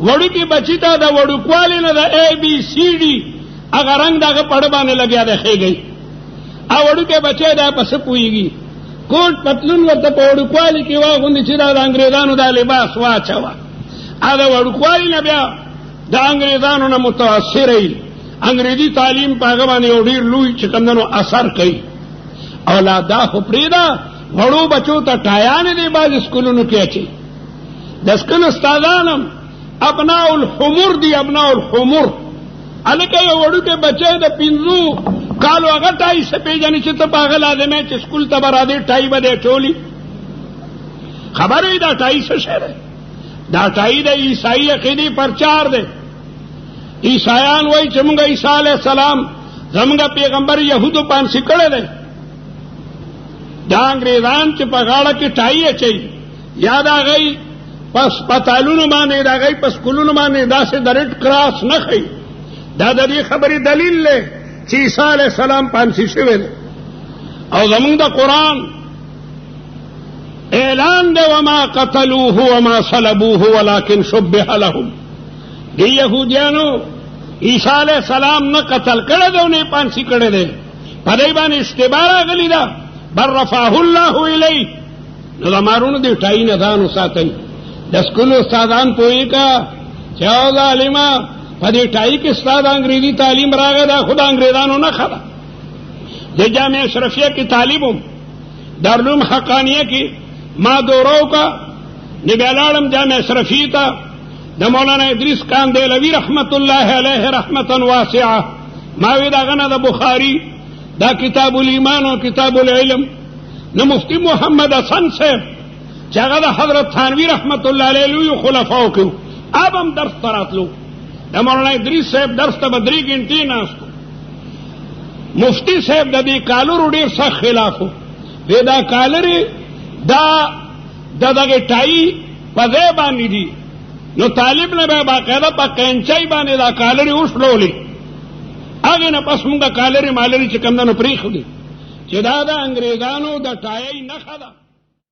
وړوکی بچی ته د وړوکوالي نه د ABCD هغه رنګ دغه پړ باندې لګیا دی ښېګئ او وړوکی بچی دا په څه پوهېږي کوټ پتلون ورته په وړوکوالي کې واغوندي چې دا د انګریزانو دا لباس واچوه او د وړوکوالي نه بیا د انګریزانو نه متاثره وي انګریزي تعلیم په هغه باندې یو ډېر لوی چې کوم دی اثر کوي او لا دا خو پرېږده وړو بچو ته ټایانې دی بعضې سکولونو کې اچوي د سکول استادان هم ابناء الحمر دی ابناء الحمر هلکه یو وړوکی بچی د 5 کالو هغه ټای څه پېژني چې ته په هغه لازمې چې سکول ته به راځې ټای به دی ټولي خبر وي دا ټای څه شی دی دا ټای د عیسائی عقیدې پرچار دی عیسایان وایي چې موږ عیسی علیه السلام زموږ پیغمبر یهودو پانسي کړی دی دا انګریزان چې په غاړه کې ټای اچوي یا د هغوی په هسپتالونو باندې د هغوی په سکولونو باندې داسې د ریډ کراس نه ښیي دا د دې خبرې دلیل دی چې عیسی علیه السلام پانسي شوی دی او زموږ د قرآن اعلان دی وما قتلوه وما صلبوه ولكن شبه لهم دی یهودیانو عیسی علیه السلام نه قتل کړی دی او نه پانسي کړی دی په دې باندې اشتباه راغلی ده بل رفعه الله الیه نو د مارونو دی ټای نه ځان وساتئ د سکولو استادان پوهېږه چې او ظالمه په دې ټای کې ستا د انګریزي تعلیم راغی دا خو د انګریزانو نښه ده د جامع اشرفیه کې طالب وم دارالعلوم حقانیه کې ما دوره وکړه نو بیا لاړم جامع اشرفیې ته د مولانا ادریس کاندهلوي رحمت الله علیه رحمتا واسعه ما وی دغه نه د بخاري دا کتاب الایمان او کتاب العلم نو مفتی محمد حسن صاحب چې هغه د حضرت تھانوی رحمت الله علیه لوی خلفاو کې اب هم درس ته راتلو د مولانا ادریس صاحب درس ته به 3 غنټې ناستو مفتی صاحب د دې کالرو ډېر سخت خلاف و وی دا کالرې دا دغه ټای په ځای باندې دي نو طالب نه به باقاعده په کینچای باندې دا کالرې وشلولې هغې نه پس مونږ کالرې مالرې چې کوم ده نو پرېښودې چې دا د انګریزانو د ټایۍ نښه ده